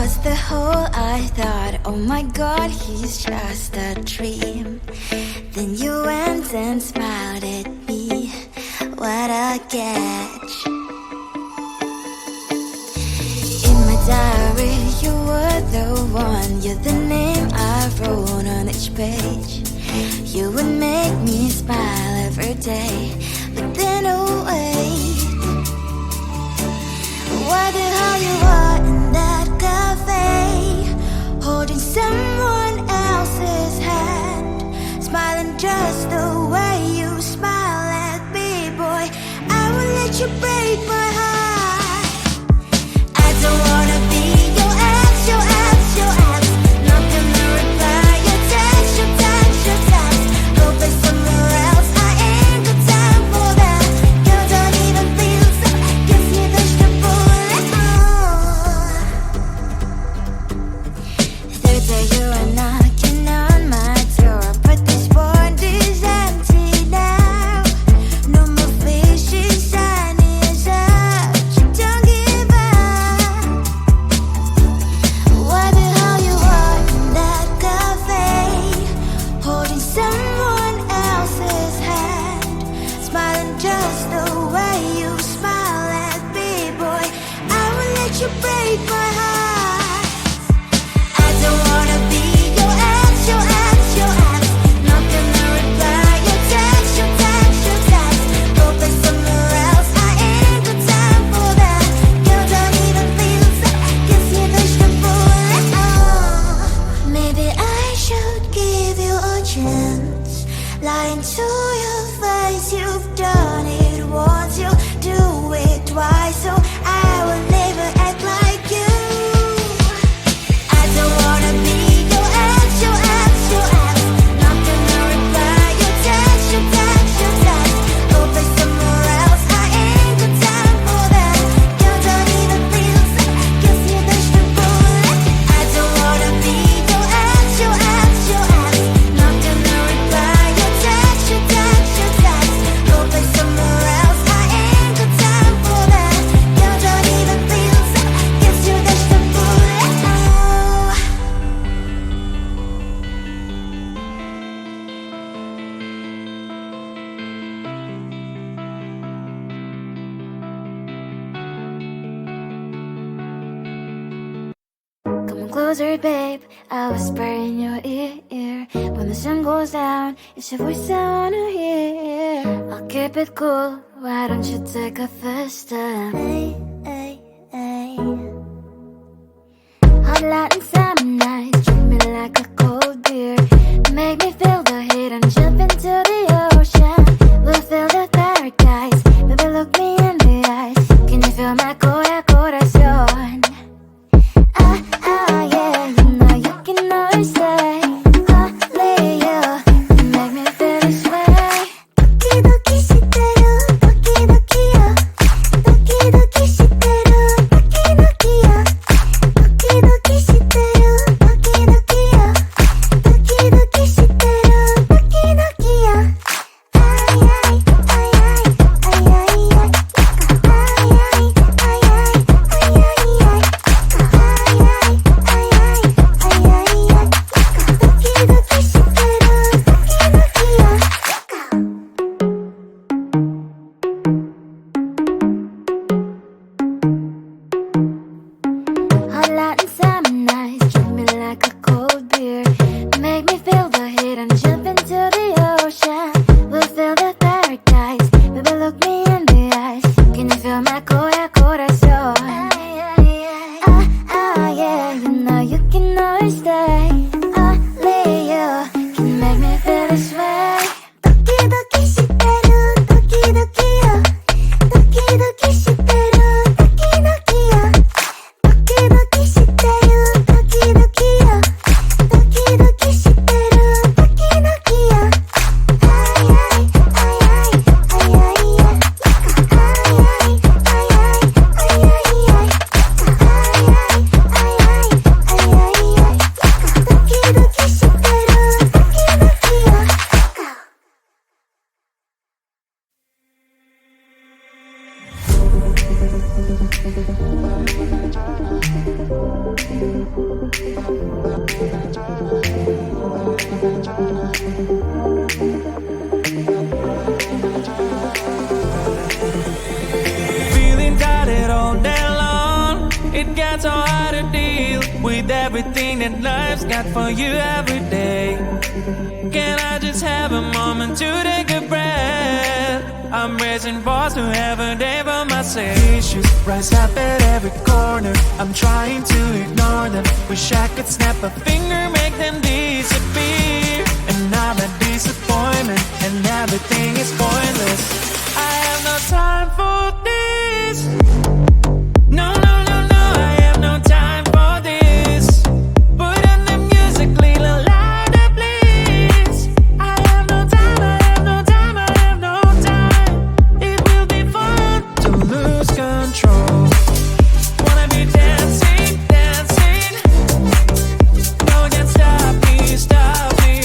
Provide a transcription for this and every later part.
was the whole I thought, oh my god, he's just a dream. Then you went and smiled at me, what a catch. In my diary, you were the one, you're the name I wrote on each page. You would make me smile every day, but then oh wait, what the hell you are in that cafe, holding someone else's hand, smiling just the way you smile at me, boy. I will let you break my heart. I don't wanna be your ex, your ex, your ex. Not gonna reply your text, your text, your text. Go play somewhere else, I ain't got time for that. You don't even feel so, guess you dodged a bullet. Third day you are knocking on my door, but this phone is empty now. No more fishes, sun is up, you don't give up. What the hell you are in that cafe, holding someone else's hand, smiling just the way you smile at me, boy. I will let you break my heart. I don't wanna be your ex, your ex, your ex. Not gonna reply your text, your text, your text. Go play somewhere else, I ain't got time for that. You don't even feel so, guess you dodged a bullet. Oh, maybe I should give you a chance. Lying to your face, you've done it once, you do it twice, so I will never act like you. I don't wanna be your ex, your ex, your ex. Not gonna reply your text, your text, your text. Go play somewhere else, I ain't got time for that. You don't even feel so, guess you dodged a bullet. I don't wanna be your ex, your ex, your ex. Not gonna reply your text, your text, your text. Go play somewhere else, I ain't got time for that. You don't even feel so, guess you dodged a bullet. Oh. Come on closer, babe, I'll whisper in your ear. When the sun goes down, it's your voice I wanna hear. I'll keep it cool, why don't you take a first step? Hey, hey, hey. Hot light and summer night, treat me like a cold beer. Make me feel the heat and jump into the ocean. We'll feel the paradise, baby look me in the eyes. Can you feel my corazón? Yeah, you know you can always say only you can make me feel this way. Doki doki shiteru, doki doki yo. Doki doki shiteru, doki doki yo. Doki doki shiteru, doki Feeling tired all day long, it gets so hard to deal with everything that life's got for you every day. Can I just have a moment to take a breath? I'm raising balls to have a day for myself. Issues rise up at every corner, I'm trying to ignore them. Wish I could snap a finger, make them disappear. And now that disappointment and everything is pointless. I have no time for this. No, no, no, no, I have no time for this. Put on the music, little louder, please. I have no time, I have no time, I have no time. It will be fun to lose control. Wanna be dancing, dancing. No one can stop me, stop me.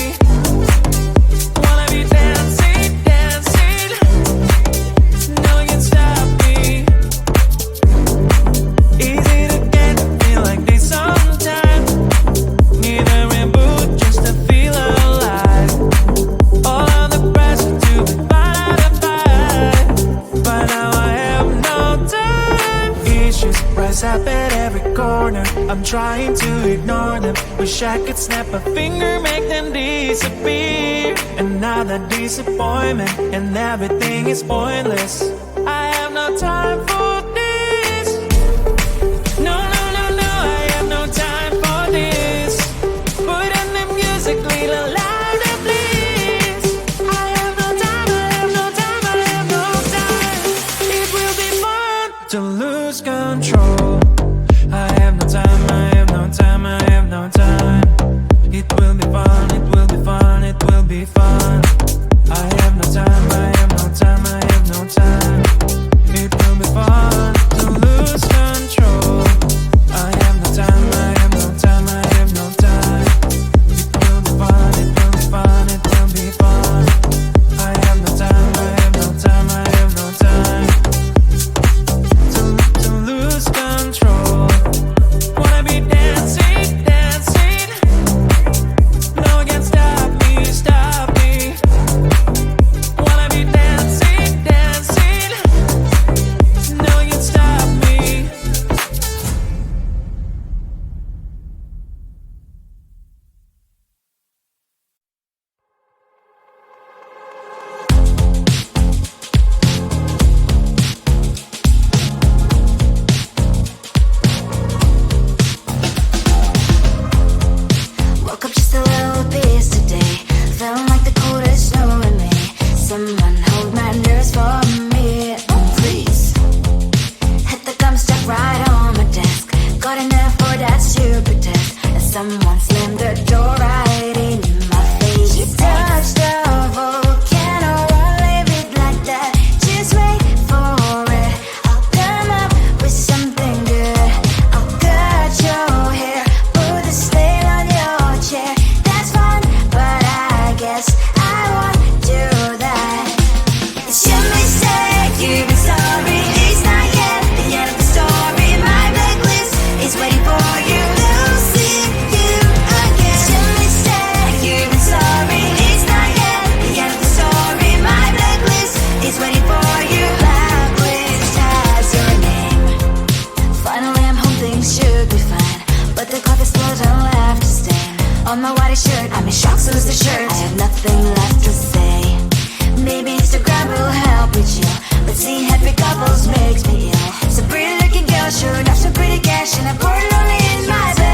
Wanna be dancing, dancing. No one can stop me. Easy to get to feel like this sometimes. Need a reboot just to feel alive. All of the pressure to be fine to fight. But now I have no time. Issues rise up at every corner, I'm trying to ignore them. Wish I could snap a finger, make them disappear. And now that disappointment and everything is pointless. I have no time for this. No, no, no, no, I have no time for this. Put on the music, little louder, please. I have no time, I have no time, I have no time. It will be fun to lose control. I have no time, I have no time, I have no time. It will be fun, it will be fun, it will be fun. I have no time, I have no time, I have no time. It will be fun to lose control. I have no time, I have no time, I have no time. It will be fun, it will be fun, it will be fun. I have no time, I have no time, I have no time. To lose control. Wanna be dancing, dancing. No one can stop me, stop me. Wanna be dancing, dancing. No one can stop me. Woke up just a little pissed today. Feeling like the coldest snow in me. Someone hold my nerves for me, oh please. Hit the gum stuck right on my desk. Got enough for that stupid test. And someone slammed the door right in my face. You touched the volcano, won't leave it like that. Just wait for it. I'll come up with something good. I'll cut your hair, put the stain on your chair. That's fun, but I guess I won't do that. It's your mistake, you've been sorry. It's not yet the end of the story. My blacklist is waiting for you. Losing you again. It's your mistake, you've been sorry. It's not yet the end of the story. My blacklist is waiting for you. Blacklist has your name. Finally I'm home, things should be fine. But the coffee still don't left to stain on my white shirt. I'm in shock, so lose the shirt. I have nothing left to say. Maybe Instagram will help me chill, but seeing happy couples makes me ill. So pretty looking girl, sure enough, so pretty cash, and I pour it only in my bed.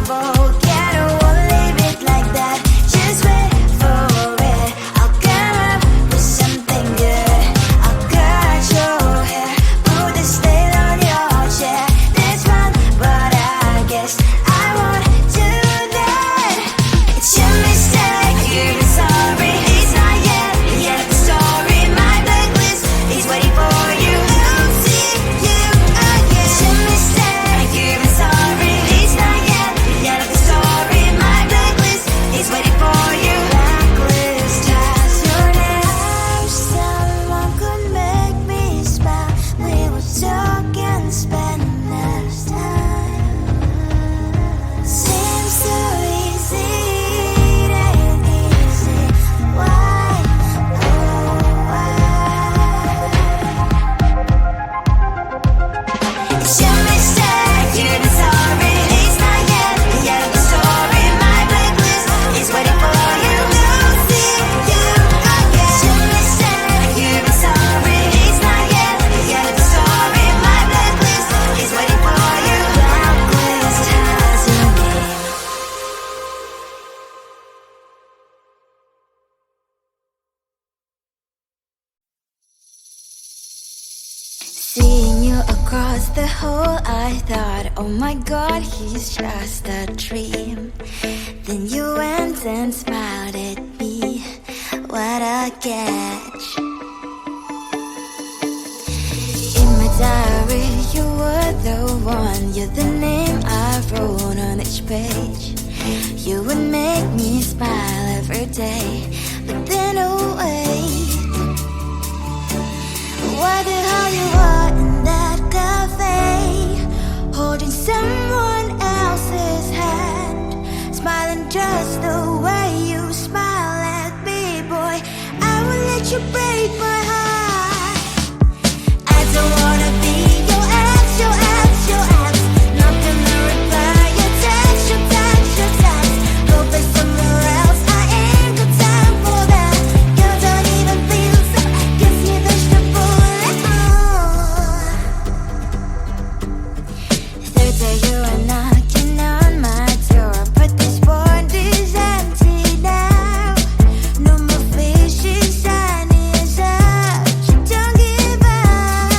Volcano, won't leave it like that. Just wait for it. I'll come up with something good. I'll cut your hair, put the stain on your chair. That's fun, but I guess I won't do that. It's your mistake, you've been sorry. It's not yet the end of the story. My blacklist is waiting for you. Losing you again. It's your mistake, you've been sorry. It's not yet the end of the across the hall, I thought, oh my god, he's just a dream. Then you went and smiled at me. What a catch. In my diary, you were the one. You're the name I wrote on each page. You would make me smile every day. But then, oh wait, why the hell you are in that cafe, holding someone else's hand, smiling just the way you smile at me, boy. I will let you break my heart. I don't wanna be your ex, your ex, your ex. Not gonna reply your text, your text, your text. Go play somewhere else, I ain't got time for that. You don't even feel so, kiss me vegetable. Third day you are knocking on my door, but this board is empty now. No more fishes, sun is up. You don't give up.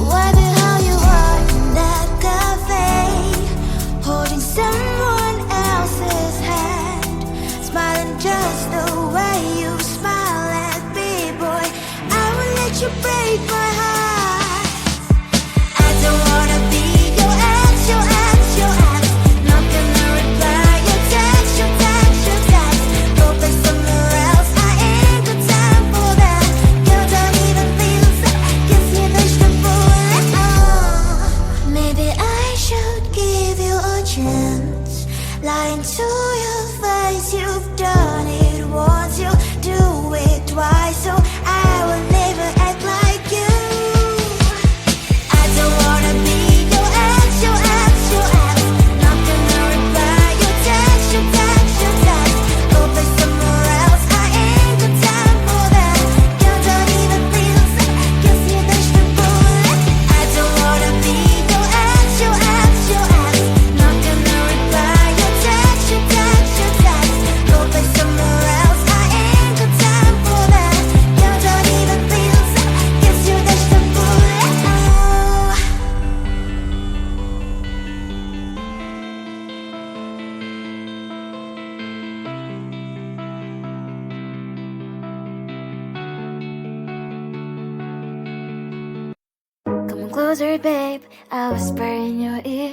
Why the hell you are in that cafe, holding someone else's hand, smiling just the way you smile at me, boy. I will let you break my heart. I don't wanna be your ex, your ex, your ex. Not gonna reply your text, your text, your text. Go play somewhere else, I ain't got time for that. You don't even feel so, kiss me vegetable. Maybe I should give you a chance. Lying to your face, you've done it once, you do it twice, so I will never act like you. I don't wanna be your ex, your ex, your ex. Not gonna reply your text, your text, your text. Go play somewhere else, I ain't got time for that. You don't even feel so, kiss me vegetable. I don't wanna be your ex, your ex, your ex. Not gonna reply your text, your text, your text. Go play somewhere else, I ain't got time for that. You don't even feel so, kiss you vegetable. Come on closer, babe, I'll whisper in your ear.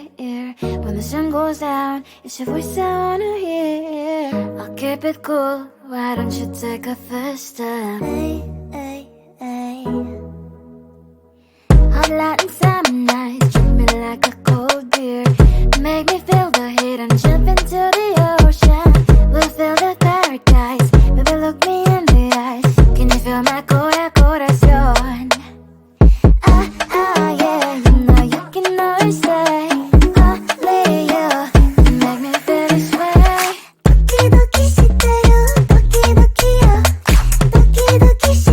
When the sun goes down, it's your voice I wanna hear. I'll keep it cool, why don't you take a first step? Hey, hey, hey. Hot Latin summer nights, treat me like a cold beer. Make me feel the heat and jump into the ocean. We'll feel the paradise, baby look me in the eyes. Can you feel my corazón? Yeah, you know you can always say only you can make me feel this way. 도끼도끼 시대요, 도끼도끼요, 도끼도끼 시대요.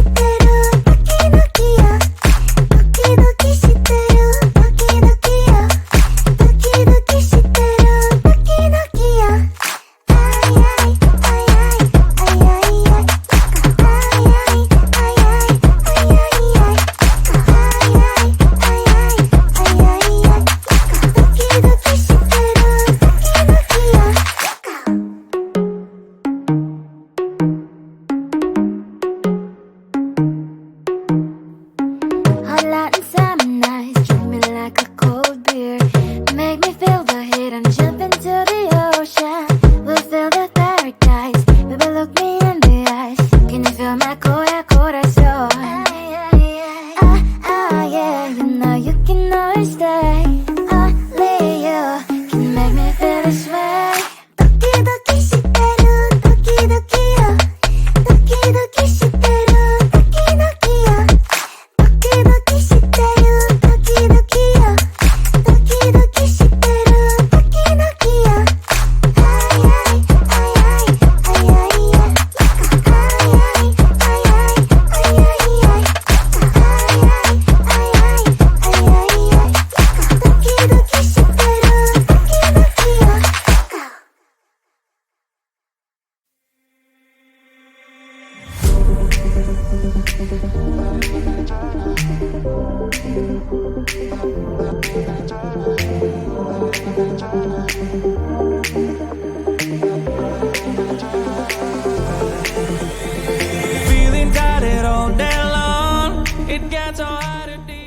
it got so hard to